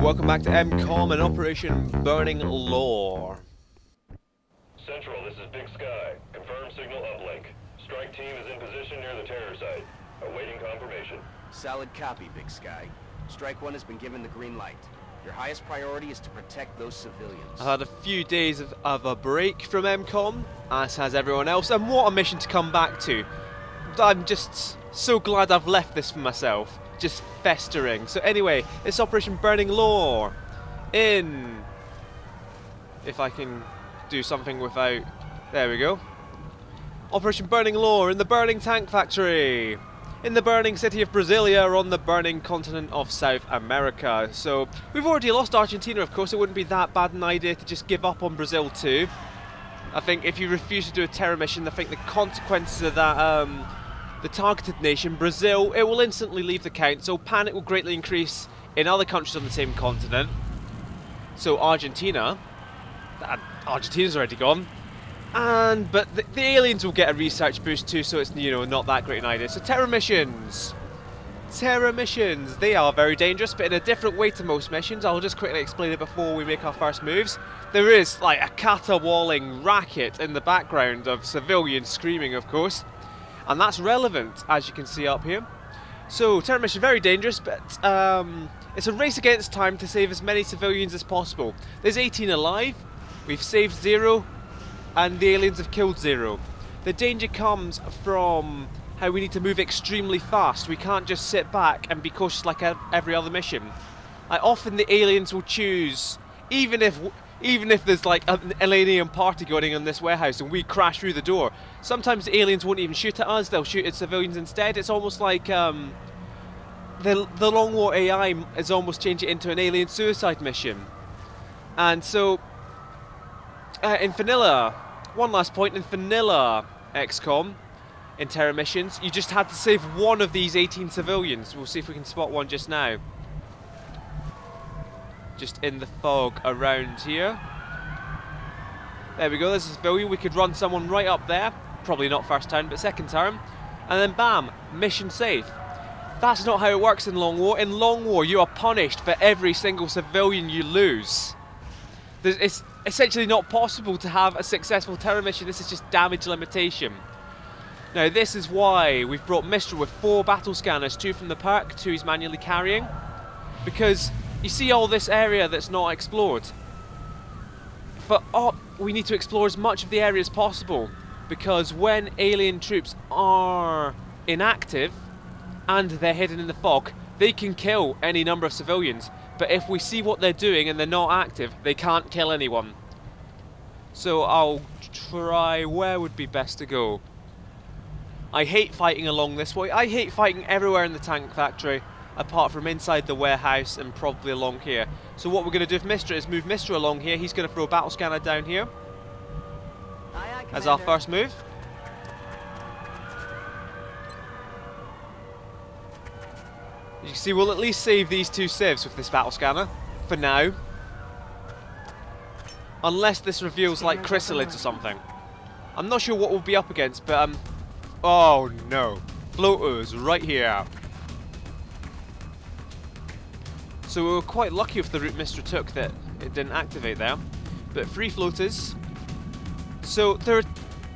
welcome back to M-Kom and Operation Burning Lore. Central, this is Big Sky. Confirm signal uplink. Strike team is in position near the terror site. Awaiting confirmation. Solid copy, Big Sky. Strike 1 has been given the green light. Your highest priority is to protect those civilians. I've had a few days of a break from M-Kom, as has everyone else, and what a mission to come back to. I'm just so glad I've left this for myself. Just festering. So anyway, it's Operation Burning Lore in... If I can do something without... There we go. Operation Burning Lore in the burning tank factory. In the burning city of Brasilia on the burning continent of South America. So, we've already lost Argentina, of course. It wouldn't be that bad an idea to just give up on Brazil too. I think if you refuse to do a terror mission, I think the consequences of that... the targeted nation, Brazil, it will instantly leave the count, so panic will greatly increase in other countries on the same continent. So Argentina's already gone. But the aliens will get a research boost too, so it's, you know, not that great an idea. So terror missions. Terror missions, they are very dangerous, but in a different way to most missions. I'll just quickly explain it before we make our first moves. There is like a caterwauling racket in the background of civilians screaming, of course. And that's relevant, as you can see up here. So, terror mission, very dangerous, but it's a race against time to save as many civilians as possible. There's 18 alive, we've saved 0, and the aliens have killed 0. The danger comes from how we need to move extremely fast. We can't just sit back and be cautious like every other mission. Often the aliens will choose, even if there's like an alien party going on in this warehouse and we crash through the door, sometimes the aliens won't even shoot at us, they'll shoot at civilians instead. It's almost like the Long War AI has almost changed it into an alien suicide mission. And so, in vanilla, one last point, in vanilla XCOM, in terror missions, you just had to save one of these 18 civilians. We'll see if we can spot one just now. Just in the fog around here. There we go, there's a civilian. We could run someone right up there. Probably not first turn, but second turn. And then bam, mission safe. That's not how it works in Long War. In Long War, you are punished for every single civilian you lose. It's essentially not possible to have a successful terror mission. This is just damage limitation. Now this is why we've brought Mistral with 4 battle scanners, 2 from the perk, 2 he's manually carrying. Because you see all this area that's not explored. But we need to explore as much of the area as possible, because when alien troops are inactive and they're hidden in the fog, they can kill any number of civilians. But if we see what they're doing and they're not active, they can't kill anyone. So I'll try, where would be best to go? I hate fighting along this way. I hate fighting everywhere in the tank factory, apart from inside the warehouse and probably along here. So what we're going to do with Mistral is move Mistral along here. He's going to throw a battle scanner down here as our first move. As you can see, we'll at least save these 2 civs with this battle scanner, for now. Unless this reveals like chrysalids or something. I'm not sure what we'll be up against, but oh no. Floaters right here. So we were quite lucky with the route Mistral took that it didn't activate there. But 3 floaters. So there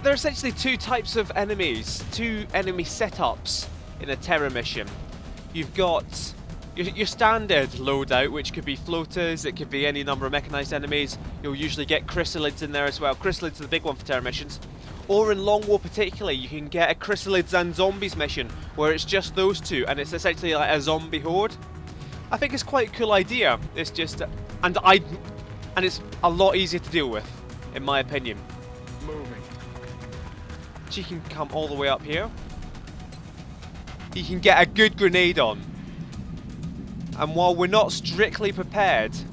are essentially 2 types of enemies, 2 enemy setups in a terror mission. You've got your standard loadout, which could be floaters, it could be any number of mechanized enemies. You'll usually get chrysalids in there as well. Chrysalids are the big one for terror missions. Or in Long War particularly, you can get a chrysalids and zombies mission, where it's just those 2, and it's essentially like a zombie horde. I think it's quite a cool idea. It's just, and it's a lot easier to deal with, in my opinion. Moving. She can come all the way up here. He can get a good grenade on. And while we're not strictly prepared to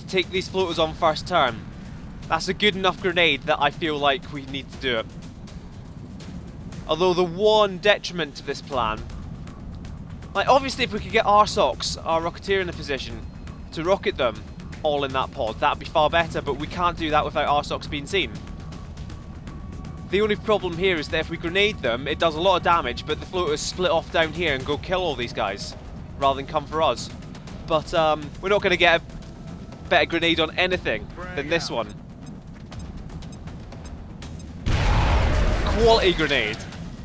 take these floaters on first turn, that's a good enough grenade that I feel like we need to do it. Although the one detriment to this plan, like obviously if we could get RSOCs, our Rocketeer, in a position to rocket them all in that pod, that'd be far better, but we can't do that without RSOCs being seen. The only problem here is that if we grenade them, it does a lot of damage, but the floaters split off down here and go kill all these guys, rather than come for us. but we're not going to get a better grenade on anything than this one. Quality grenade.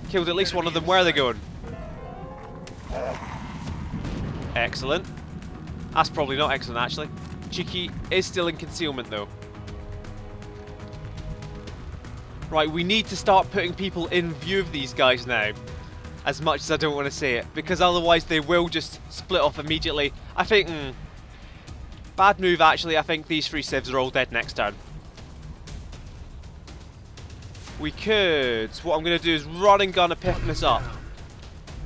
Killed at least one of them. Where are they going? Excellent. That's probably not excellent, actually. Cheeky is still in concealment, though. Right, we need to start putting people in view of these guys now. As much as I don't want to say it. Because otherwise they will just split off immediately. I think... bad move, actually. I think these 3 civs are all dead next turn. We could... What I'm going to do is run and gun Epiphanes up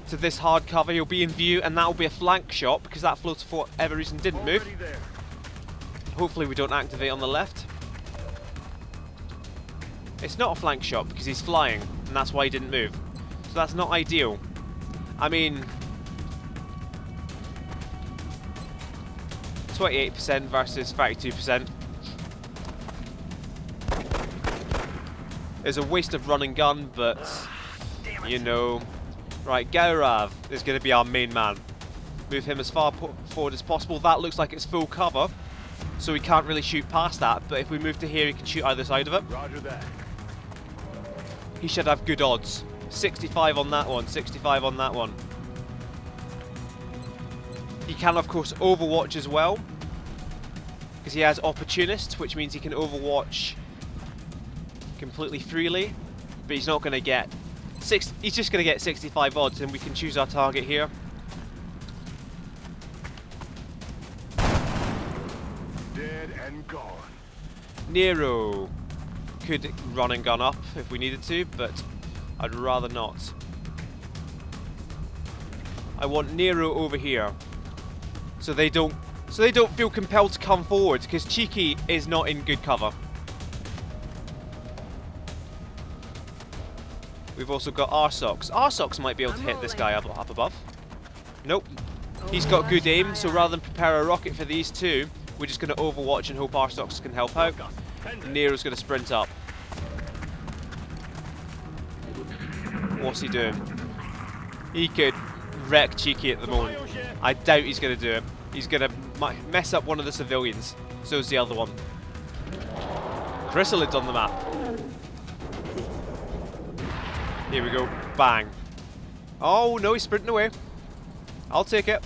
to this hard cover. He'll be in view, and that will be a flank shot because that floater for whatever reason didn't move. Hopefully we don't activate on the left. It's not a flank shot because he's flying, and that's why he didn't move. So that's not ideal. I mean... 28% versus 32%. It's a waste of run and gun, but... you know... Right, Gaurav is going to be our main man. Move him as far forward as possible. That looks like it's full cover, so we can't really shoot past that. But if we move to here, he can shoot either side of it. Roger that. He should have good odds. 65 on that one, 65 on that one. He can, of course, overwatch as well, because he has Opportunist, which means he can overwatch completely freely, but he's not going to get... he's just going to get 65 odds, and we can choose our target here. Dead and gone. Nero could run and gun up if we needed to, but I'd rather not. I want Nero over here, so they don't feel compelled to come forward, because Cheeky is not in good cover. We've also got Arsox. Arsox might be able to hit this guy up above. Nope. He's got good aim, so rather than prepare a rocket for these two, we're just going to overwatch and hope Arsox can help out. Nero's going to sprint up. What's he doing? He could wreck Cheeky at the moment. I doubt he's going to do it. He's going to mess up one of the civilians. So's the other one. Chrysalid's on the map. Here we go. Bang. Oh, no, he's sprinting away. I'll take it.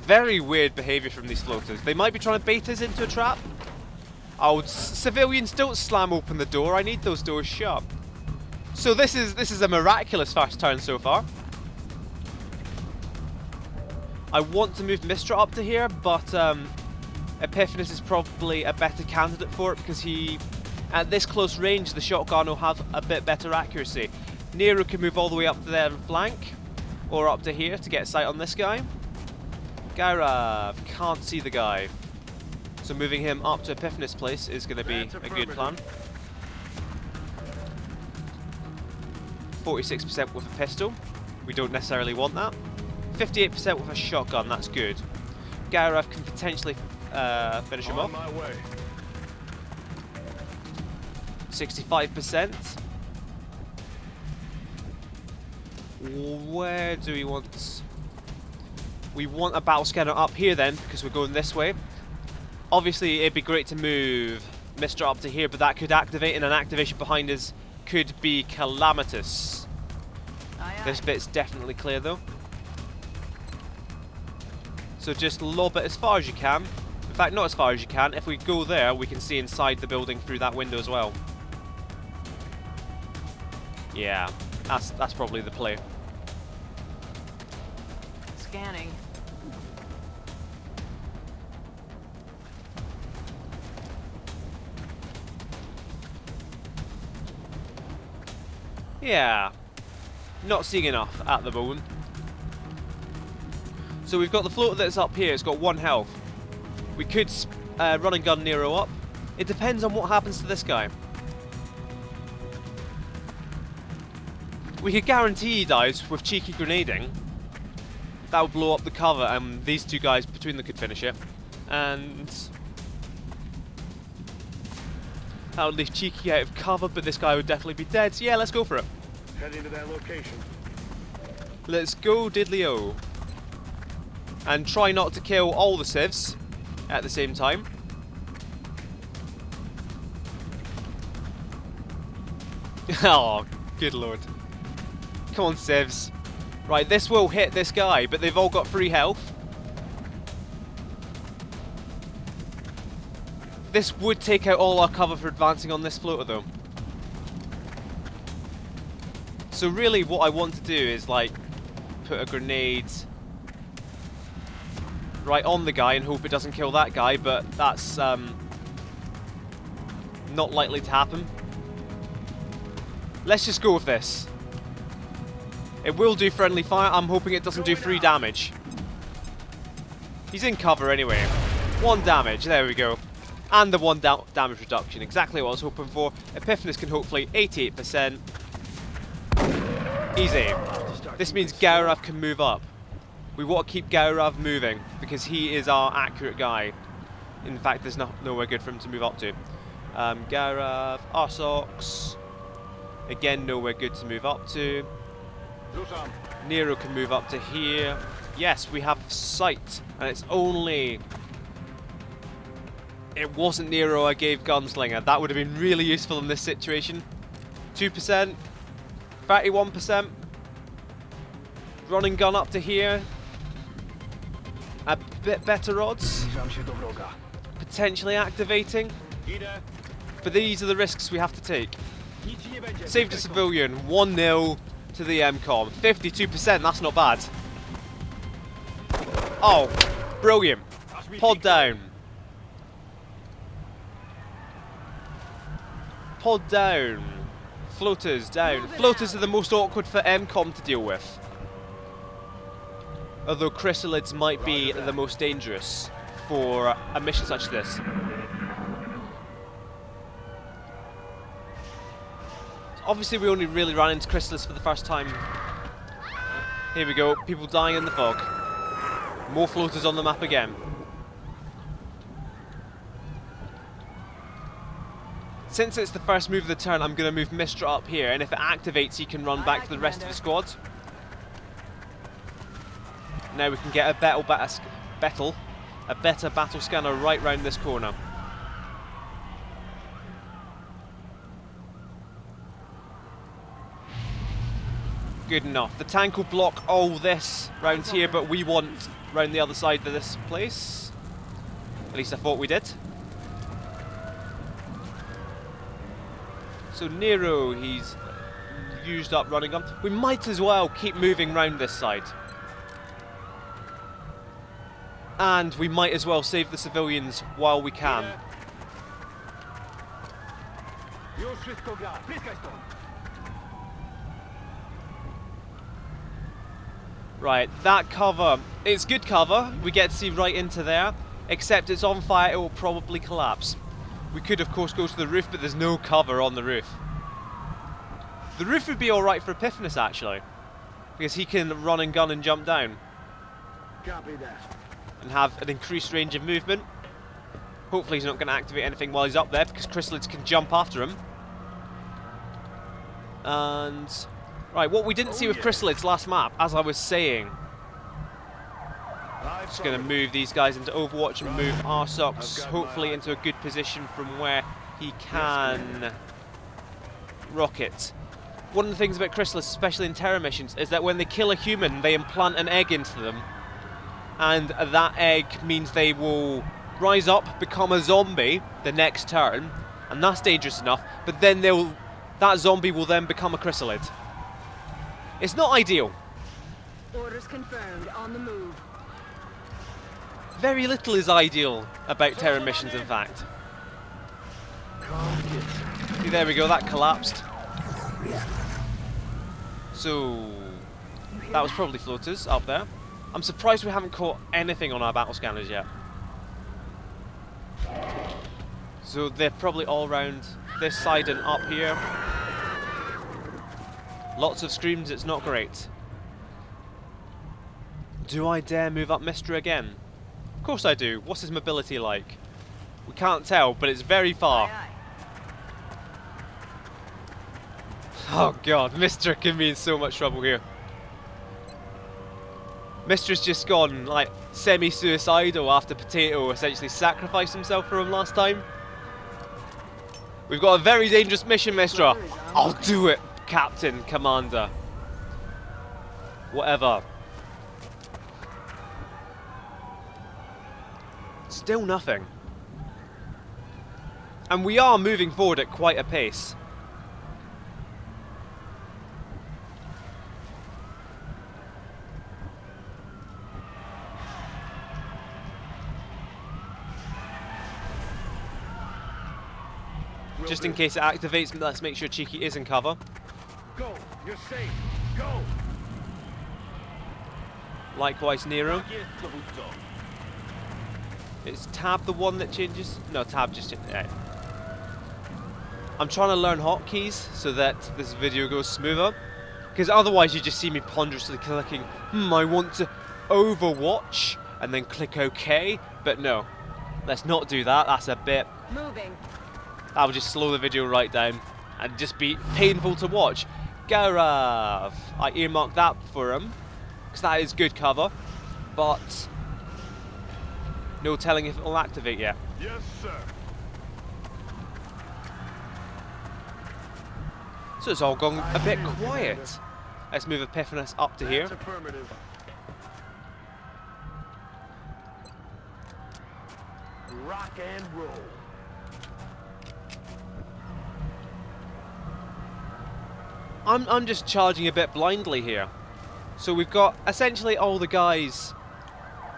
Very weird behaviour from these floaters. They might be trying to bait us into a trap. Oh, civilians, don't slam open the door. I need those doors shut. So this is a miraculous first turn so far. I want to move Mistra up to here, but Epiphanes is probably a better candidate for it, because he, at this close range, the shotgun will have a bit better accuracy. Nero can move all the way up to there and flank, or up to here to get sight on this guy. Gaurav can't see the guy, so moving him up to Epiphanes' place is going to be a good plan. 46% with a pistol, we don't necessarily want that. 58% with a shotgun, that's good. Gaurav can potentially finish him off. 65%. Where do we want? We want a battle scanner up here then, because we're going this way. Obviously, it'd be great to move Mr. up to here, but that could activate, and an activation behind us could be calamitous. This bit's definitely clear though. So just lob it as far as you can. In fact, not as far as you can. If we go there, we can see inside the building through that window as well. Yeah, that's probably the play. Scanning. Yeah, not seeing enough at the moment. So we've got the floater that's up here. It's got 1 health. We could run and gun Nero up. It depends on what happens to this guy. We could guarantee he dies with cheeky grenading. That would blow up the cover, and these two guys between them could finish it. And that would leave Cheeky out of cover, but this guy would definitely be dead. So yeah, let's go for it. Heading to that location. Let's go diddly-o. And try not to kill all the civs at the same time. Oh, good lord. Come on, civs. Right, this will hit this guy, but they've all got free health. This would take out all our cover for advancing on this floater, though. So really, what I want to do is, like, put a grenade right on the guy and hope it doesn't kill that guy, but that's not likely to happen. Let's just go with this. It will do friendly fire. I'm hoping it doesn't do 3 damage. He's in cover anyway. 1 damage. There we go. And the 1 damage reduction. Exactly what I was hoping for. Epiphanis can hopefully 88%. Easy. This means Gaurav can move up. We want to keep Gaurav moving because he is our accurate guy. In fact, there's nowhere good for him to move up to. Gaurav, Arsox. Again, nowhere good to move up to. Nero can move up to here. Yes, we have sight, and it's only... It wasn't Nero I gave Gunslinger. That would have been really useful in this situation. 2%, 31%. Running gun up to here. A bit better odds. Potentially activating. But these are the risks we have to take. Saved a civilian, 1-0 to the M-Kom. 52%, that's not bad. Oh, brilliant. Pod down. Pod down. Floaters down. Floaters are the most awkward for M-Kom to deal with. Although chrysalids might be the most dangerous for a mission such as this. Obviously we only really ran into chrysalids for the first time. Here we go, people dying in the fog. More floaters on the map again. Since it's the first move of the turn, I'm going to move Mistra up here, and if it activates he can run back to the rest of the squad. Now we can get a better battle scanner right round this corner. Good enough. The tank will block all this round here, but we want round the other side of this place. At least I thought we did. So Nero, he's used up running gun. We might as well keep moving round this side. And we might as well save the civilians while we can. Right, that cover, it's good cover. We get to see right into there, except it's on fire, it will probably collapse. We could of course go to the roof, but there's no cover on the roof. The roof would be alright for Epiphanis actually, because he can run and gun and jump down. Copy that. And have an increased range of movement. Hopefully he's not going to activate anything while he's up there, because chrysalids can jump after him. And... right, what we didn't see with chrysalids last map, as I was saying. Just going to move these guys into Overwatch and move Arsox hopefully into a good position from where he can rocket. One of the things about chrysalids, especially in terror missions, is that when they kill a human, they implant an egg into them. And that egg means they will rise up, become a zombie the next turn, and that's dangerous enough, but then that zombie will then become a chrysalid. It's not ideal. Orders confirmed, on the move. Very little is ideal about terror missions, in fact. See, there we go, that collapsed. So, that was probably floaters up there. I'm surprised we haven't caught anything on our battle scanners yet. So they're probably all around this side and up here. Lots of screams, it's not great. Do I dare move up Mistra again? Of course I do. What's his mobility like? We can't tell, but it's very far. Oh god, Mistra can be in so much trouble here. Mister's just gone like semi-suicidal after Potato essentially sacrificed himself for him last time. We've got a very dangerous mission, Mistra. I'll do it, Captain, Commander. Whatever. Still nothing. And we are moving forward at quite a pace. Just in case it activates, let's make sure Cheeky is in cover. Go! You're safe! Go! Likewise, Nero. Is Tab the one that changes? No, Tab just... I'm trying to learn hotkeys so that this video goes smoother. Because otherwise you just see me ponderously clicking, I want to Overwatch, and then click OK. But no, let's not do that. That's a bit... Moving. That would just slow the video right down and just be painful to watch. Garav. I earmarked that for him, because that is good cover. But no telling if it will activate yet. Yes, sir. So it's all gone a bit quiet. Let's move Epiphanis up to here. That's affirmative. Rock and roll. I'm just charging a bit blindly here. So we've got essentially all the guys.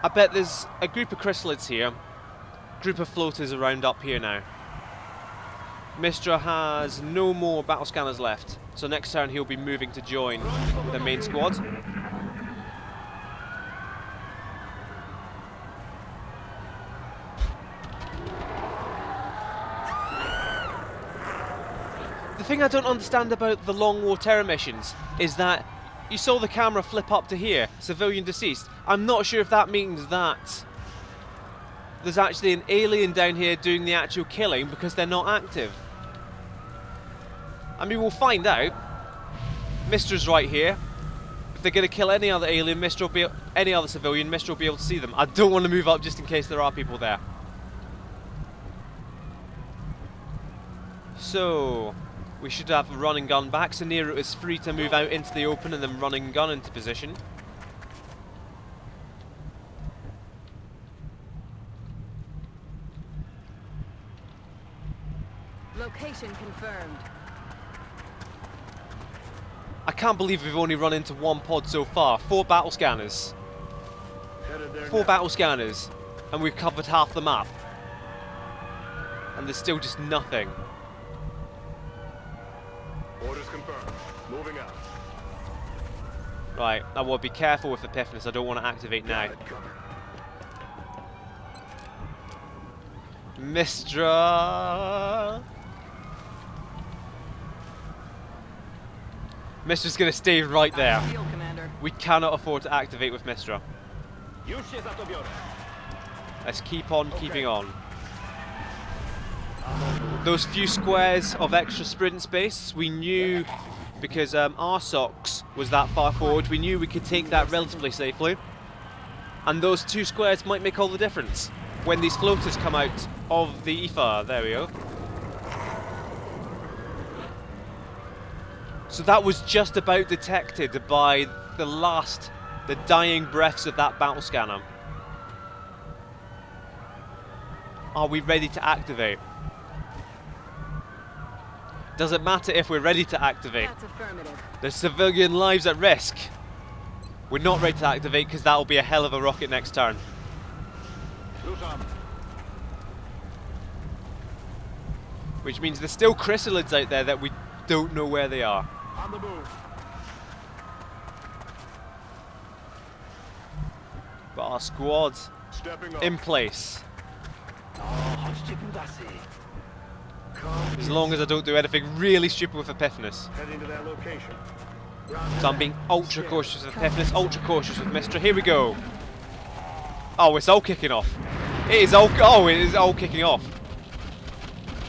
I bet there's a group of chrysalids here. Group of floaters around up here now. Mistra has no more battle scanners left. So next turn he'll be moving to join the main squad. The thing I don't understand about the Long War Terror missions is that you saw the camera flip up to here, civilian deceased. I'm not sure if that means that there's actually an alien down here doing the actual killing because they're not active. I mean, we'll find out. Mistra's right here. If they're going to kill any other alien, Mistra will be any other civilian, Mistra will be able to see them. I don't want to move up just in case there are people there. So we should have a run and gun back, so Nero is free to move out into the open and then run and gun into position. Location confirmed. I can't believe we've only run into one pod so far. 4 battle scanners. Headed there 4 now. battle scanners. And we've covered half the map. And there's still just nothing. Orders confirmed. Moving out. Right, I will be careful with Epiphanis. I don't want to activate now. Got it covered. Mistra. Mistra's going to stay right there. Field commander. We cannot afford to activate with Mistra. Let's keep on keeping on. Those few squares of extra sprint space, we knew, because our socks was that far forward, we knew we could take that relatively safely. And those 2 squares might make all the difference when these floaters come out of the ether. There we go. So that was just about detected by the dying breaths of that battle scanner. Are we ready to activate? Does it matter if we're ready to activate? That's affirmative. There's civilian lives at risk. We're not ready to activate because that'll be a hell of a rocket next turn. Which means there's still chrysalids out there that we don't know where they are. On the move. But our squad's Stepping up. in place. As long as I don't do anything really stupid with Epiphanis. Heading to that location. So I'm being ultra cautious with Epiphanis, ultra cautious with Mistra. Here we go. Oh, it's all kicking off. It is all kicking off.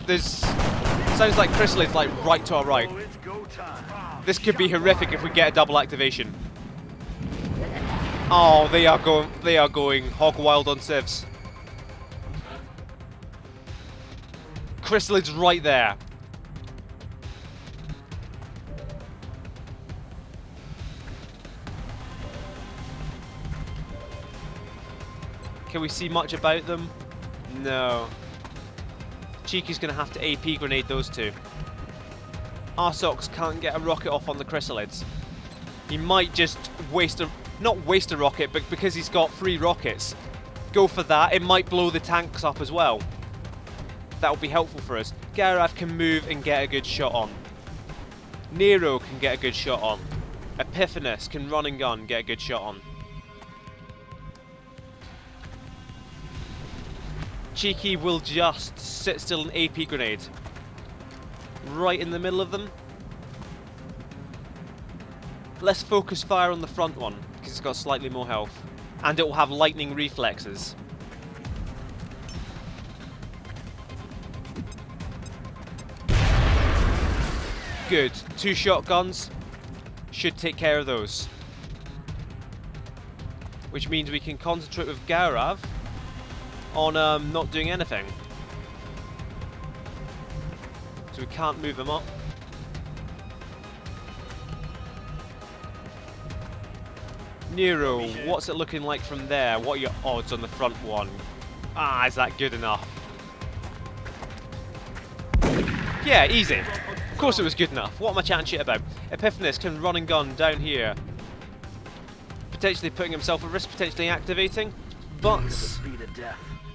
There's sounds like chrysalids like right to our right. Oh, it's go time. This could be horrific if we get a double activation. Oh, they are going hog wild on civs. Chrysalids right there. Can we see much about them? No. Cheeky's going to have to AP grenade those two. Arsox can't get a rocket off on the Chrysalids. He might just not waste a rocket, but because he's got 3 rockets, go for that. It might blow the tanks up as well. That will be helpful for us. Garav can move and get a good shot on. Nero can get a good shot on. Epiphanes can run and gun, get a good shot on. Cheeky will just sit still and AP grenade. Right in the middle of them. Let's focus fire on the front one, because it's got slightly more health. And it will have lightning reflexes. Good. 2 shotguns should take care of those. Which means we can concentrate with Garav on not doing anything. So we can't move him up. Nero, what's it looking like from there? What are your odds on the front one? Ah, is that good enough? Yeah, easy. Of course it was good enough. What am I chatting shit about? Epiphanes can run and gun down here. Potentially putting himself at risk, potentially activating. But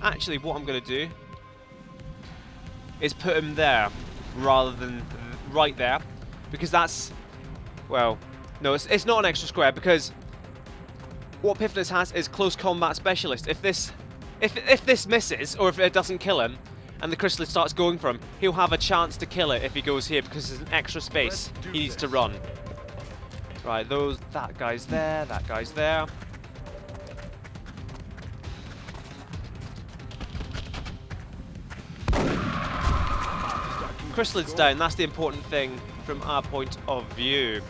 actually what I'm going to do is put him there rather than right there. Because that's, well, no, it's not an extra square, because what Epiphanes has is close combat specialist. If this misses, or if it doesn't kill him, and the Chrysalid starts going for him, he'll have a chance to kill it if he goes here, because there's an extra space he needs to run. Right, that guy's there, that guy's there. Chrysalid's down, that's the important thing from our point of view.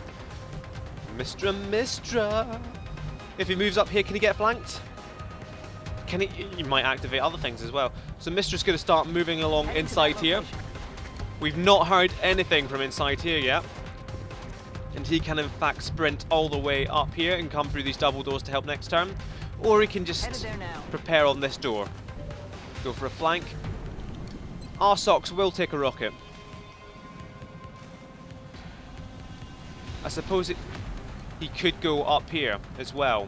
Mistra. If he moves up here, can he get flanked? Can he? He might activate other things as well. So Mistra's going to start moving along inside here. We've not heard anything from inside here yet. And he can in fact sprint all the way up here and come through these double doors to help next turn. Or he can just prepare on this door. Go for a flank. Arsox will take a rocket. I suppose he could go up here as well.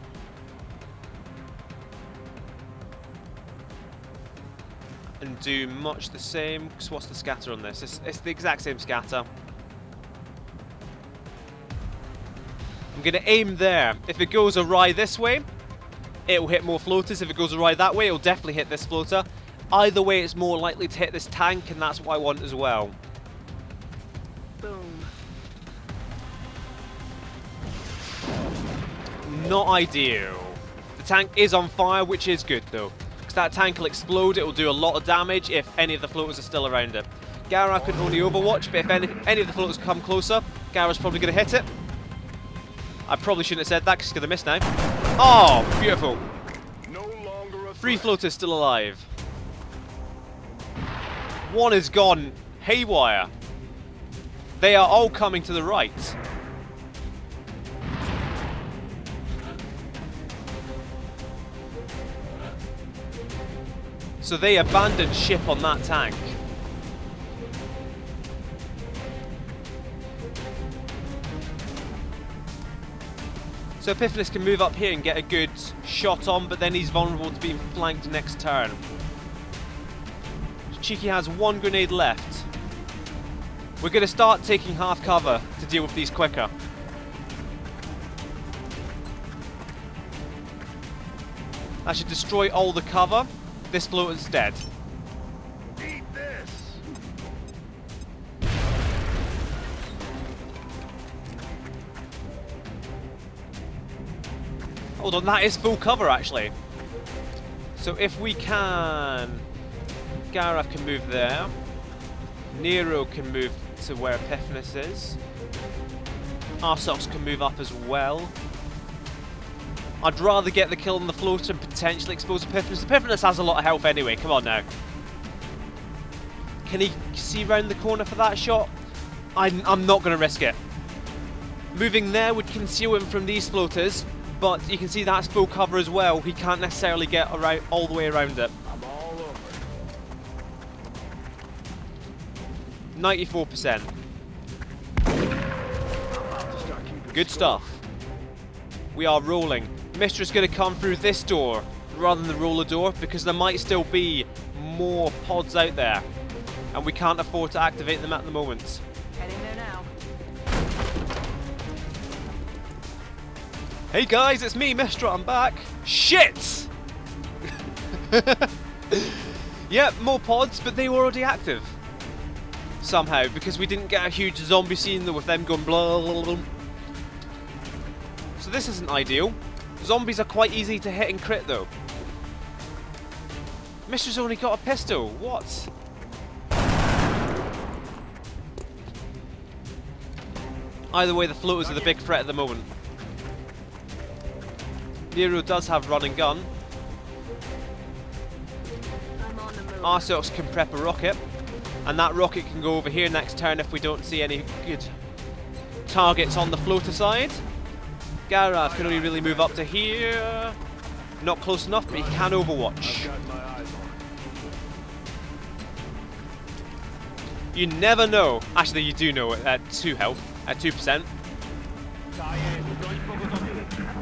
And do much the same. So what's the scatter on this? It's the exact same scatter. I'm going to aim there. If it goes awry this way, it will hit more floaters. If it goes awry that way, it will definitely hit this floater. Either way, it's more likely to hit this tank, and that's what I want as well. Boom. Not ideal. The tank is on fire, which is good though. Because that tank will explode, it will do a lot of damage if any of the floaters are still around it. Gara can only overwatch, but if any of the floaters come closer, Gara's probably going to hit it. I probably shouldn't have said that because he's going to miss now. Oh, beautiful. 3 floaters still alive. 1 is gone haywire. They are all coming to the right. So they abandoned ship on that tank. So Epiphanes can move up here and get a good shot on, but then he's vulnerable to being flanked next turn. Cheeky has 1 grenade left. We're going to start taking half cover to deal with these quicker. That should destroy all the cover. This floater's dead. Eat this. Hold on, that is full cover actually. So if we can... Gareth can move there. Nero can move to where Epiphanes is. Arsox can move up as well. I'd rather get the kill on the floater and potentially expose Epiphanes. Epiphanes has a lot of health anyway, come on now. Can he see round the corner for that shot? I'm not going to risk it. Moving there would conceal him from these floaters, but you can see that's full cover as well. He can't necessarily get around all the way around it. I'm all over. 94%. Good stuff. We are rolling. Mistra's going to come through this door rather than the roller door because there might still be more pods out there and we can't afford to activate them at the moment. Heading there now. Hey guys, it's me, Mistra, I'm back. Shit! Yep, more pods, but they were already active. Somehow, because we didn't get a huge zombie scene with them going blah blah blah. So this isn't ideal. Zombies are quite easy to hit and crit though. Mistra's only got a pistol, what? Either way, the floaters are the big threat at the moment. Nero does have run and gun. I'm on the move. Arceus can prep a rocket, and that rocket can go over here next turn if we don't see any good targets on the floater side. Gareth can only really move up to here. Not close enough, but he can overwatch. You never know. Actually, you do know it at 2 health, at 2%.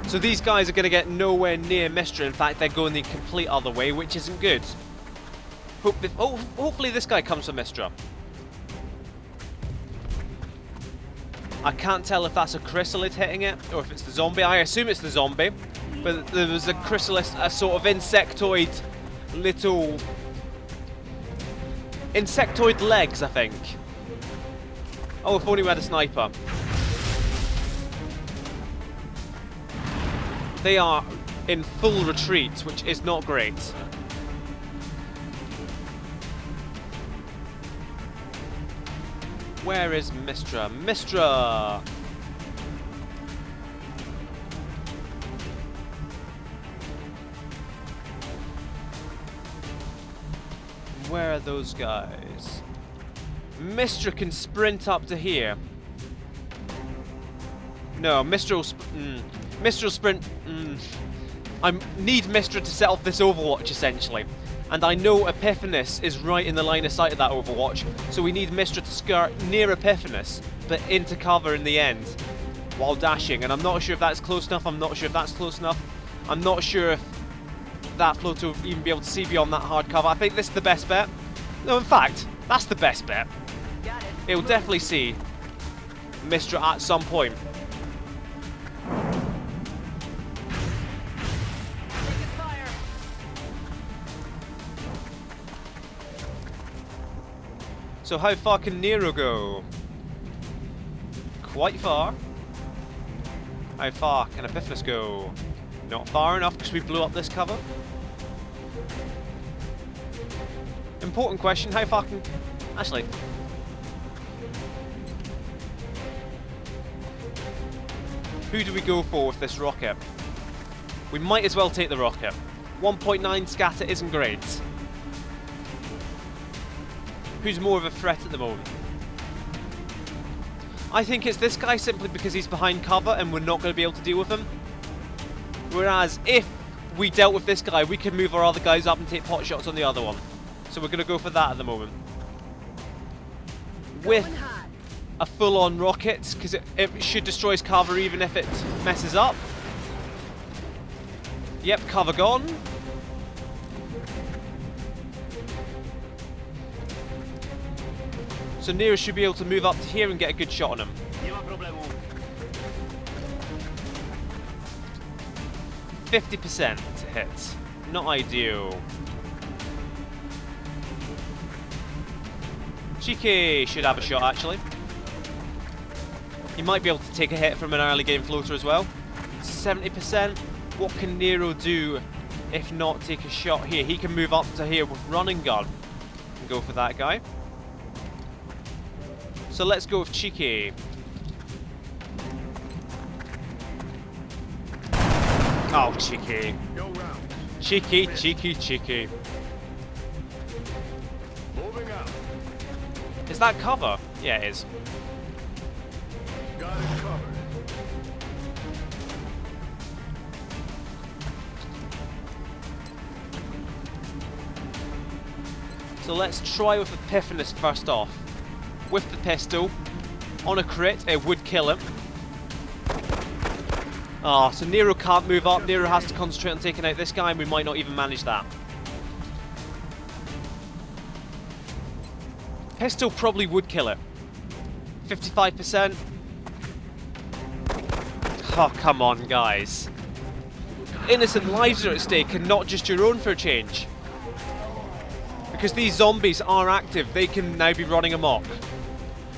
So these guys are going to get nowhere near Mistra. In fact, they're going the complete other way, which isn't good. Hopefully this guy comes from Mistra. I can't tell if that's a chrysalid hitting it, or if it's the zombie. I assume it's the zombie. But there was a chrysalis, a sort of insectoid little... insectoid legs, I think. Oh, if only we had a sniper. They are in full retreat, which is not great. Where is Mistra? Mistra! Where are those guys? Mistra can sprint up to here. No, Mistra will Mistra will sprint. I need Mistra to set off this overwatch, essentially. And I know Epiphanes is right in the line of sight of that overwatch, so we need Mistra to skirt near Epiphanes, but into cover in the end, while dashing. And I'm not sure if that's close enough, I'm not sure if that's close enough. I'm not sure if that floater will even be able to see beyond that hard cover. I think this is the best bet. No, in fact, that's the best bet. Got it. It will definitely see Mistra at some point. Taking fire. So how far can Nero go? Quite far. How far can Epiphanes go? Not far enough because we blew up this cover. Important question, how far can... Actually... Who do we go for with this rocket? We might as well take the rocket. 1.9 scatter isn't great. Who's more of a threat at the moment? I think it's this guy simply because he's behind cover and we're not going to be able to deal with him. Whereas if we dealt with this guy, we could move our other guys up and take pot shots on the other one. So we're going to go for that at the moment. With a full-on rocket, because it should destroy his cover even if it messes up. Yep, cover gone. So Nero should be able to move up to here and get a good shot on him. 50% to hit. Not ideal. Cheeky should have a shot actually. He might be able to take a hit from an early game floater as well. 70%. What can Nero do if not take a shot here? He can move up to here with run and gun and go for that guy. So let's go with Cheeky. Oh, cheeky. No round. Cheeky, cheeky, cheeky. Moving out. Is that cover? Yeah, it is. Got it covered. So let's try with Epiphanes first off. With the pistol, on a crit, it would kill him. Ah, so Nero can't move up. Nero has to concentrate on taking out this guy, and we might not even manage that. Pistol probably would kill it. 55%. Oh, come on, guys. Innocent lives are at stake, and not just your own for a change. Because these zombies are active, they can now be running amok.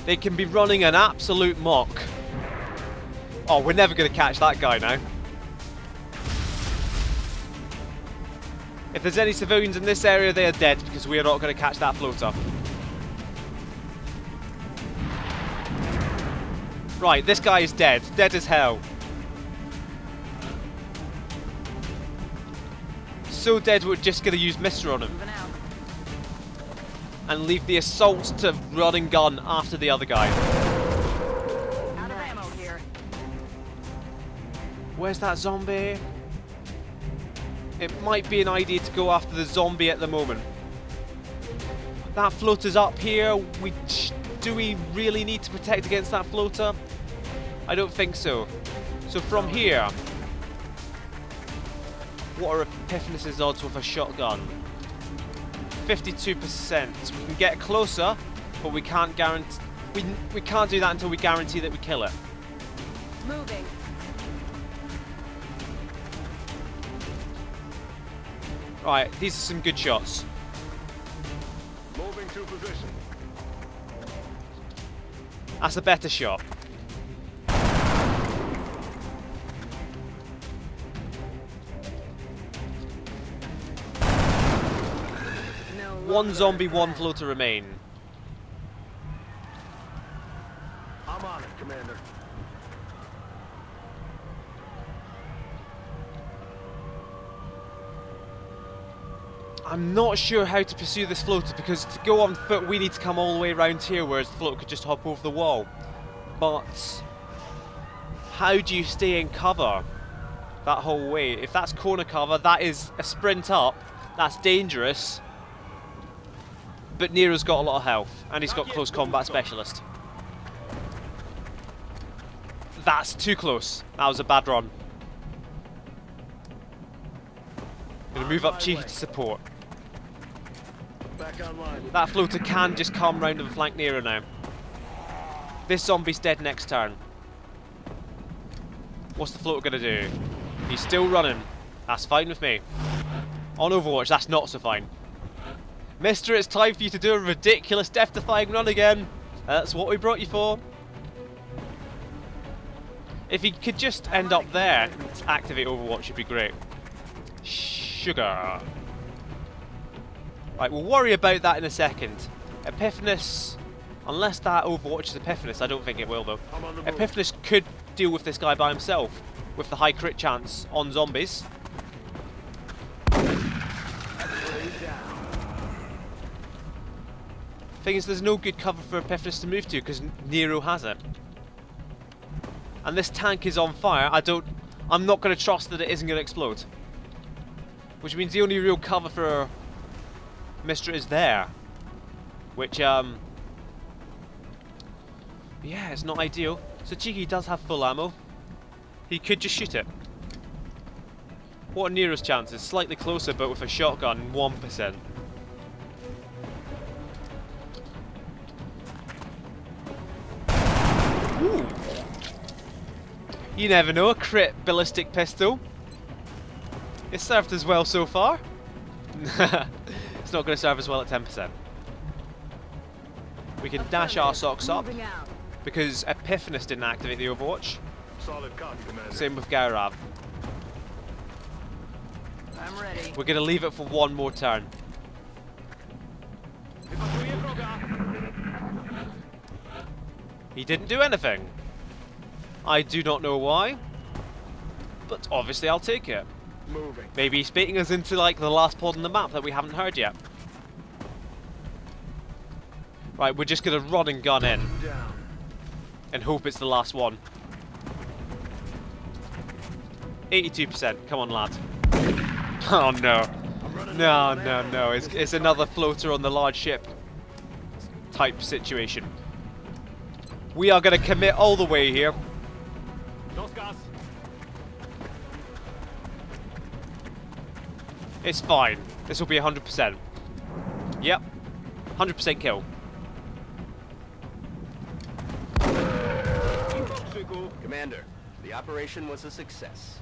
They can be running an absolute mock. Oh, we're never going to catch that guy now. If there's any civilians in this area, they are dead because we are not going to catch that floater. Right, this guy is dead. Dead as hell. So dead we're just going to use Mister on him. Moving out. And leave the assault to run and gun after the other guy. Out of ammo here. Where's that zombie? It might be an idea to go after the zombie at the moment. That floater's up here. Do we really need to protect against that floater? I don't think so. So from here, what are Epiphanes' odds with a shotgun? 52%. We can get closer, but we can't guarantee. We can't do that until we guarantee that we kill it. Moving. Right, these are some good shots. Moving to position. That's a better shot. No. One zombie, one floater remain. I'm on it, Commander. I'm not sure how to pursue this floater because to go on foot we need to come all the way around here, whereas the floater could just hop over the wall. But how do you stay in cover that whole way? If that's corner cover, that is a sprint up. That's dangerous. But Nero's got a lot of health and he's got close combat specialist. That's too close. That was a bad run. Gonna move up cheeky to support. Back online. That floater can just come round and flank Nero now. This zombie's dead next turn. What's the floater gonna do? He's still running. That's fine with me. On Overwatch, that's not so fine. Mister, it's time for you to do a ridiculous death-defying run again. That's what we brought you for. If he could just end up there and activate Overwatch, it'd be great. Sugar. Right, we'll worry about that in a second. Epiphanes, unless that Overwatch is Epiphanes, I don't think it will though. I'm on the move. Epiphanes could deal with this guy by himself, with the high crit chance on zombies. Thing is, there's no good cover for Epiphanes to move to because Nero has it. And this tank is on fire. I'm not going to trust that it isn't going to explode. Which means the only real cover for Mistra is there. Which, yeah, it's not ideal. So Cheeky does have full ammo. He could just shoot it. What are Nero's chances? Slightly closer, but with a shotgun, 1%. Ooh. You never know, a crit ballistic pistol. It's served as well so far. It's not going to serve as well at 10%. We can dash our socks up Moving out. because Epiphanes didn't activate the Overwatch. Solid copy, Commander. Same with Gairav. I'm ready. We're going to leave it for one more turn. He didn't do anything. I do not know why. but obviously I'll take it. Moving. Maybe he's baiting us into like the last pod on the map that we haven't heard yet. Right, we're just gonna run and gun in Down. and hope it's the last one. 82%, come on lad. Oh no. No, it's another floater on the large ship type situation. We are gonna commit all the way here. It's fine. This will be 100%. Yep. 100% kill. Commander, the operation was a success.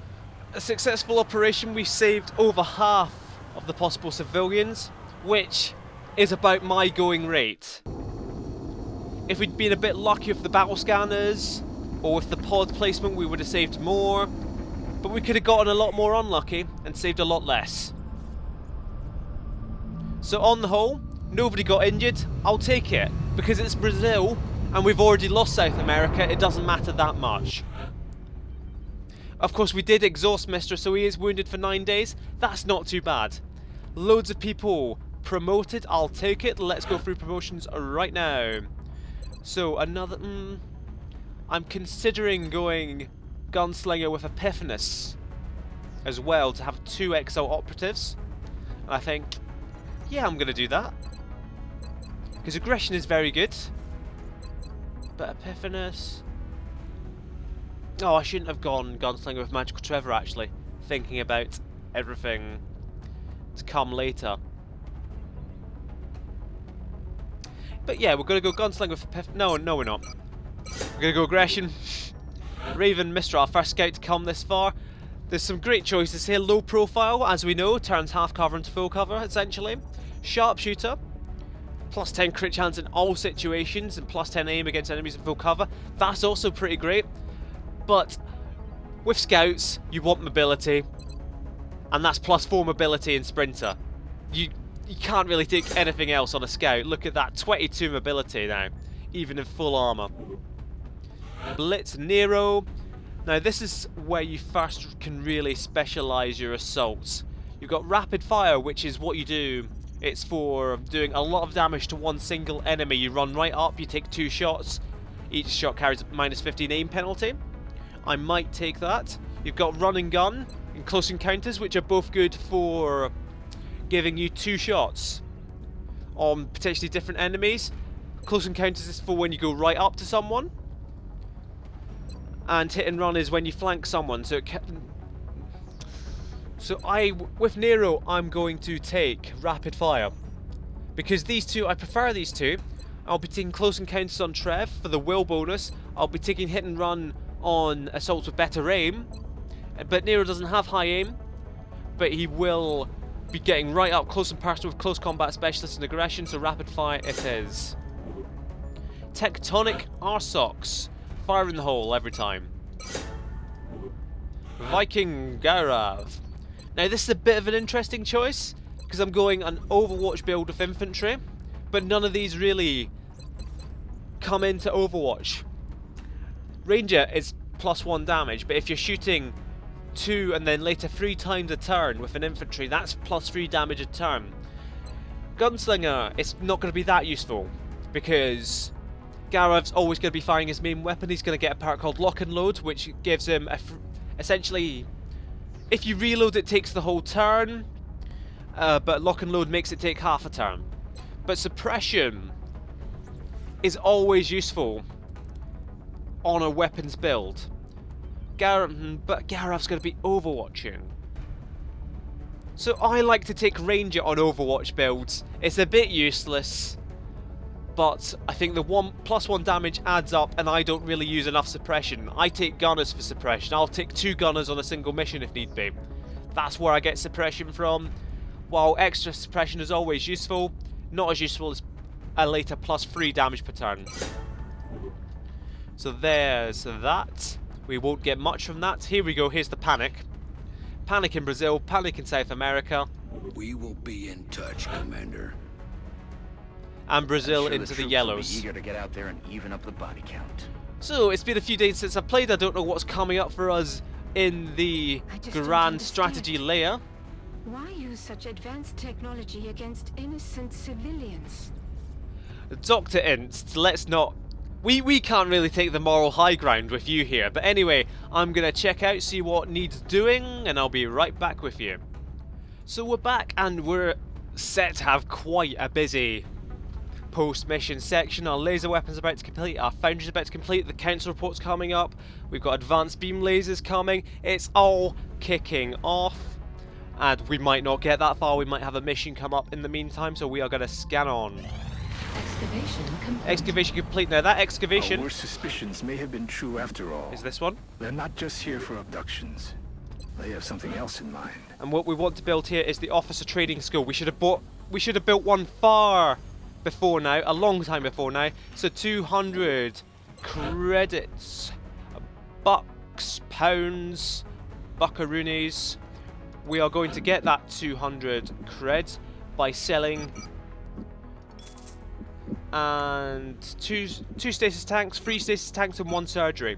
A successful operation. We saved over half of the possible civilians, which is about my going rate. If we'd been a bit lucky with the battle scanners or with the pod placement, we would have saved more, but we could have gotten a lot more unlucky and saved a lot less. So on the whole, nobody got injured. I'll take it, because it's Brazil and we've already lost South America. It doesn't matter that much. Of course, we did exhaust Mr. So he is wounded for 9 days. That's not too bad. Loads of people promoted. I'll take it. Let's go through promotions right now. So another... I'm considering going Gunslinger with Epiphanis as well to have 2 XL operatives. And I think, yeah, I'm going to do that. Because aggression is very good. But Epiphanis... Oh, I shouldn't have gone Gunslinger with Magical Trevor, actually. Thinking about everything to come later. But yeah, we're going to go Gunslinger with Epiphanis. No, we're not. We're going to go Aggression. Raven, Mr. our first scout to come this far. There's some great choices here. Low profile, as we know, turns half cover into full cover, essentially. Sharpshooter. Plus 10 crit chance in all situations and plus 10 aim against enemies in full cover. That's also pretty great. But with scouts, you want mobility, and that's plus 4 mobility in Sprinter. You can't really take anything else on a scout. Look at that, 22 mobility now, even in full armor. Blitz Nero. Now this is where you first can really specialize your assaults. You've got rapid fire, which is what you do. It's for doing a lot of damage to one single enemy. You run right up, you take 2 shots. Each shot carries a minus 15 aim penalty. I might take that. You've got run and gun and close encounters, which are both good for giving you 2 shots on potentially different enemies. Close encounters is for when you go right up to someone, and hit and run is when you flank someone. So with Nero, I'm going to take rapid fire because these two, I prefer these two. I'll be taking close encounters on Trev for the will bonus. I'll be taking hit and run on assaults with better aim, but Nero doesn't have high aim, but he will be getting right up close and personal with close combat specialist and aggression, so rapid fire it is. Tectonic Arsox, fire in the hole every time. Viking Garav. Now this is a bit of an interesting choice because I'm going an Overwatch build with infantry, but none of these really come into Overwatch. Ranger is plus 1 damage, but if you're shooting 2 and then later 3 times a turn with an infantry, that's plus 3 damage a turn. Gunslinger, it's not going to be that useful because Garav's always going to be firing his main weapon. He's going to get a perk called Lock and Load, which gives him essentially, if you reload it takes the whole turn, but Lock and Load makes it take half a turn. But Suppression is always useful on a weapons build. But Garav's going to be overwatching. So I like to take Ranger on Overwatch builds. It's a bit useless, but I think the plus 1 damage adds up and I don't really use enough suppression. I take gunners for suppression. I'll take 2 gunners on a single mission if need be. That's where I get suppression from. While extra suppression is always useful, not as useful as a later plus 3 damage per turn. So there's that. We won't get much from that. Here we go, here's the panic. Panic in Brazil, panic in South America. We will be in touch, Commander. And Brazil I'm sure into the troops yellows. will be eager to get out there and even up the body count. So it's been a few days since I've played. I don't know what's coming up for us in the I just don't grand understand. strategy layer. Why use such advanced technology against innocent civilians? Dr. Inst, let's not... We can't really take the moral high ground with you here. But anyway, I'm going to check out, see what needs doing, and I'll be right back with you. So we're back, and we're set to have quite a busy post-mission section. Our laser weapon's about to complete, our foundry's about to complete, the council report's coming up, we've got advanced beam lasers coming. It's all kicking off. And we might not get that far, we might have a mission come up in the meantime, so we are going to scan on. Excavation complete. Excavation complete. Now that excavation... Our worst suspicions may have been true after all. is this one. They're not just here for abductions. They have something else in mind. And what we want to build here is the officer trading school. We should have built one far before now, a long time before now. So 200 credits, bucks, pounds, buckaroonies. We are going to get that 200 cred by selling and two stasis tanks, 3 stasis tanks and 1 surgery.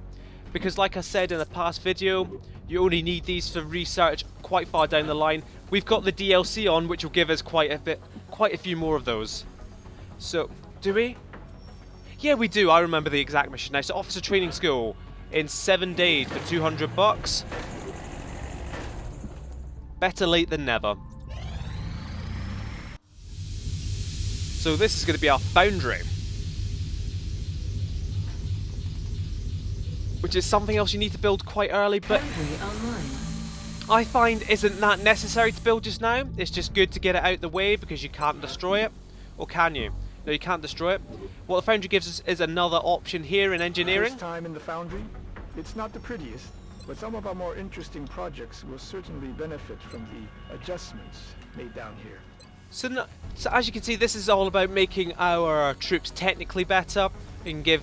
Because like I said in a past video, you only need these for research quite far down the line. We've got the DLC on, which will give us quite a few more of those. So, do we? Yeah, we do. I remember the exact mission now. So, officer training school in 7 days for 200 bucks. Better late than never. So this is going to be our foundry, which is something else you need to build quite early, but I find isn't that necessary to build just now. It's just good to get it out the way because you can't destroy it. Or can you? No, you can't destroy it. What the foundry gives us is another option here in engineering. First time in the foundry, it's not the prettiest, but some of our more interesting projects will certainly benefit from the adjustments made down here. So as you can see, this is all about making our troops technically better and give...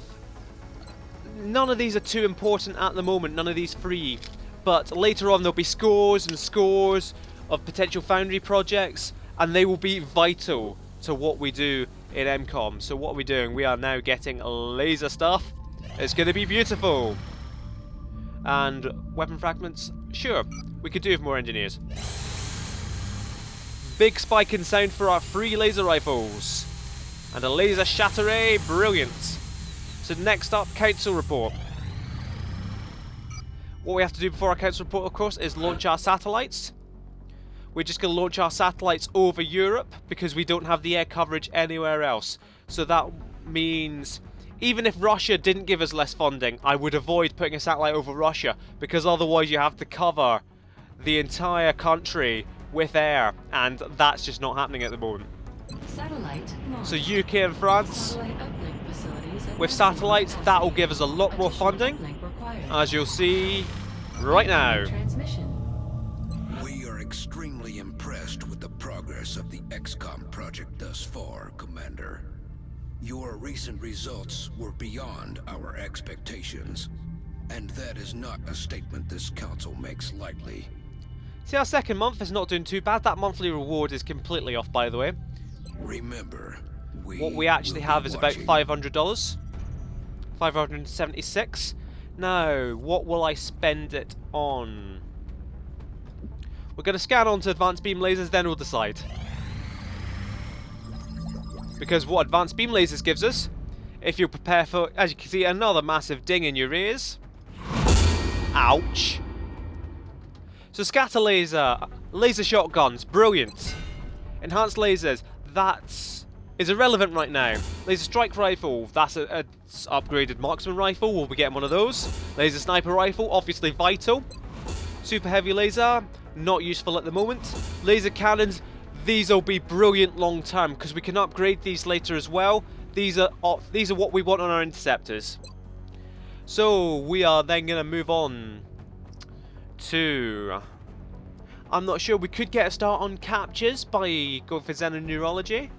None of these are too important at the moment, none of these free. But later on there'll be scores and scores of potential foundry projects, and they will be vital to what we do in M-Kom. So what are we doing? We are now getting laser stuff. It's going to be beautiful. And weapon fragments? Sure, we could do with more engineers. Big spike in sound for our 3 laser rifles. And a laser shatteray, brilliant. So next up, council report. What we have to do before our council report, of course, is launch our satellites. We're just going to launch our satellites over Europe because we don't have the air coverage anywhere else. So that means even if Russia didn't give us less funding, I would avoid putting a satellite over Russia because otherwise you have to cover the entire country with air, and that's just not happening at the moment. Satellite launch. So UK and France, Satellite uplink facilities at with maximum satellites, capacity. that will give us a lot more Additional funding, uplink required. as you'll see right now. Transmission. We are extremely impressed with the progress of the XCOM project thus far, Commander. Your recent results were beyond our expectations, and that is not a statement this council makes lightly. See, our second month is not doing too bad. That monthly reward is completely off, by the way. Remember, What we actually have is about $500. 576. Now, what will I spend it on? We're going to scan on to advanced beam lasers, then we'll decide. Because what advanced beam lasers gives us, if you prepare for, as you can see, another massive ding in your ears. Ouch. So scatter laser, laser shotguns, brilliant. Enhanced lasers, that is irrelevant right now. Laser strike rifle, that's a upgraded marksman rifle, we'll be getting one of those. Laser sniper rifle, obviously vital. Super heavy laser, not useful at the moment. Laser cannons, these will be brilliant long term because we can upgrade these later as well. These are what we want on our interceptors. So we are then going to move on to... I'm not sure, we could get a start on captures by going for xenoneurology.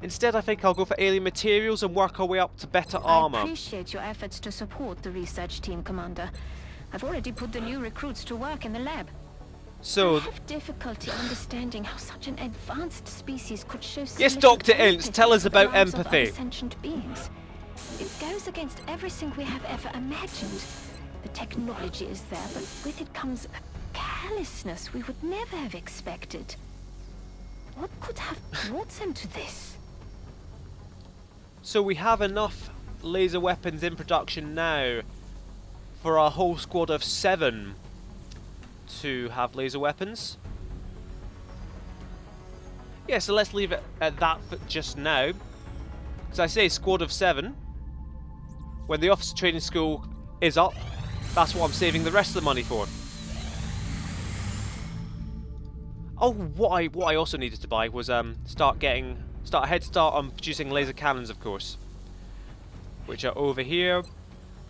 Instead, I think I'll go for alien materials and work our way up to better armor. I appreciate your efforts to support the research team, Commander. I've already put the new recruits to work in the lab. So, I have difficulty understanding how such an advanced species could show so yes, little Dr. Ince, empathy tell us for the about lives of empathy. other sentient beings. It goes against everything we have ever imagined. The technology is there, but with it comes a carelessness we would never have expected. What could have brought them to this? So we have enough laser weapons in production now for our whole squad of 7 to have laser weapons. Yeah, so let's leave it at that for just now. Because I say squad of 7. When the officer training school is up, that's what I'm saving the rest of the money for. Oh, what I also needed to buy was start a head start on producing laser cannons, of course, which are over here.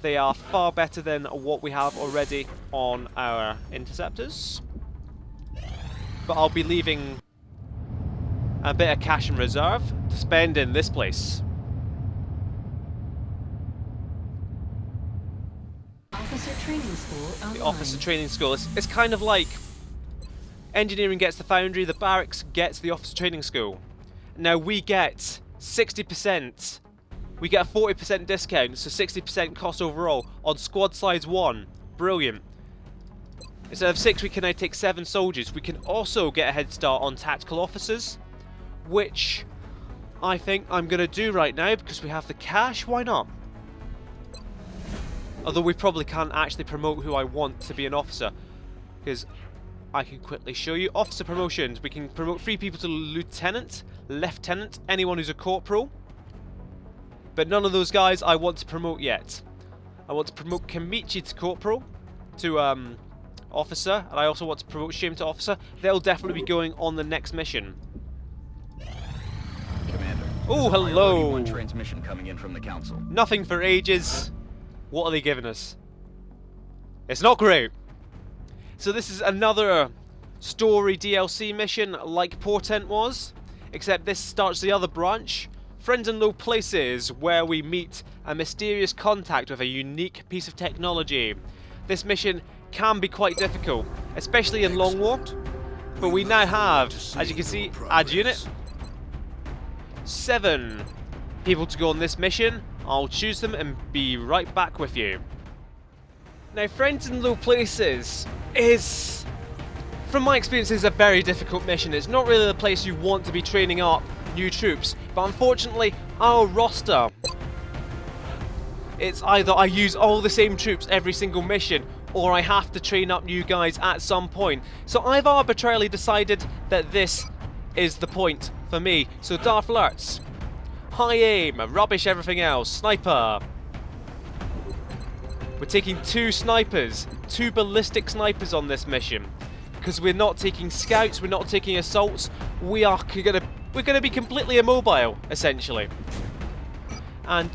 They are far better than what we have already on our interceptors. But I'll be leaving a bit of cash in reserve to spend in this place. Officer training school online. The officer training school. It's kind of like engineering gets the foundry, the barracks gets the officer training school. Now we get 60%. We get a 40% discount, so 60% cost overall on squad size 1. Brilliant. Instead of 6, we can now take 7 soldiers. We can also get a head start on tactical officers, which I think I'm going to do right now because we have the cash. Why not? Although we probably can't actually promote who I want to be an officer, because I can quickly show you. Officer promotions. We can promote 3 people to lieutenant, lieutenant, anyone who's a corporal. But none of those guys I want to promote yet. I want to promote Kamichi to corporal, to officer, and I also want to promote Shim to officer. They'll definitely be going on the next mission. Commander. Oh, there's a priority hello. 1 transmission coming in from the council. Nothing for ages. What are they giving us? It's not great. So this is another story DLC mission like Portent was, except this starts the other branch. Friends in Low Places, where we meet a mysterious contact with a unique piece of technology. This mission can be quite difficult, especially in Long War, but we now have, as you can see, add unit, 7 people to go on this mission. I'll choose them and be right back with you. Now, Friends in Low Places is, from my experience, is a very difficult mission. It's not really the place you want to be training up new troops, but unfortunately our roster, it's either I use all the same troops every single mission, or I have to train up new guys at some point. So I've arbitrarily decided that this is the point for me. So Darth Lurtz, high aim, rubbish everything else, sniper. We're taking 2 snipers, 2 ballistic snipers on this mission, because we're not taking scouts, we're not taking assaults, we're gonna be completely immobile, essentially. And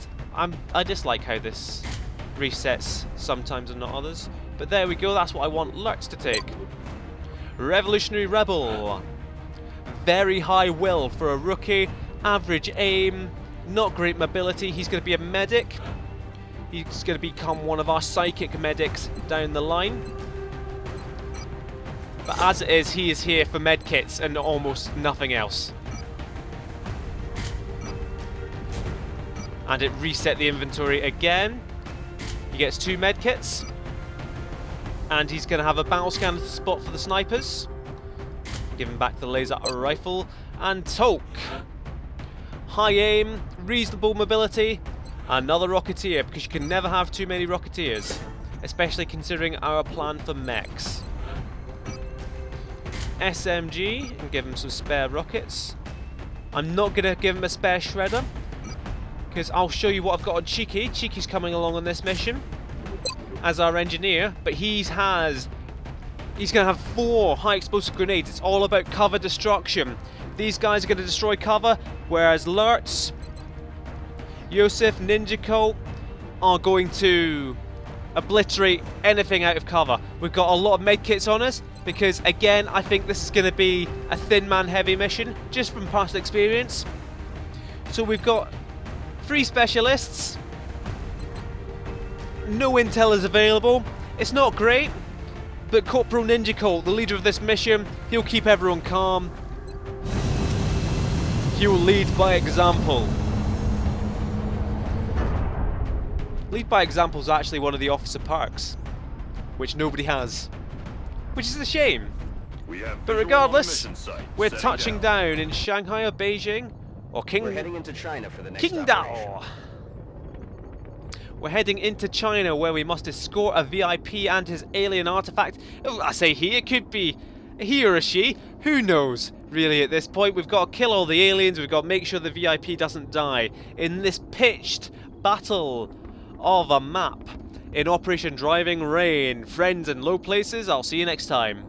I dislike how this resets sometimes and not others. But there we go, that's what I want Lurtz to take. Revolutionary Rebel. Very high will for a rookie, average aim, not great mobility. He's going to be a medic. He's going to become one of our psychic medics down the line. But as it is, he is here for medkits and almost nothing else. And it reset the inventory again. He gets 2 medkits. And he's going to have a battle scanner to spot for the snipers. Give him back the laser rifle. And Tolk. High aim, reasonable mobility. Another Rocketeer, because you can never have too many Rocketeers. Especially considering our plan for mechs. SMG, and give him some spare rockets. I'm not going to give him a spare shredder, because I'll show you what I've got on Cheeky. Cheeky's coming along on this mission as our engineer, but he's going to have 4 high explosive grenades. It's all about cover destruction. These guys are going to destroy cover, whereas Lurtz, Yosef, Ninja Cult are going to obliterate anything out of cover. We've got a lot of medkits on us, because again, I think this is going to be a thin man heavy mission, just from past experience. So we've got 3 specialists. No intel is available. It's not great, but Corporal Ninja Cult, the leader of this mission, he'll keep everyone calm. He will lead by example. Lead by example is actually one of the officer perks. which nobody has. Which is a shame. We have But visual regardless, on the mission site. we're Setting touching down in Shanghai or Beijing or We're heading into China for the next operation. Qingdao. We're heading into China where we must escort a VIP and his alien artifact. Oh, I say he, it could be he or a she. Who knows, really, at this point. We've got to kill all the aliens. We've got to make sure the VIP doesn't die in this pitched battle of a map in Operation Driving Rain. Friends in low places, I'll see you next time.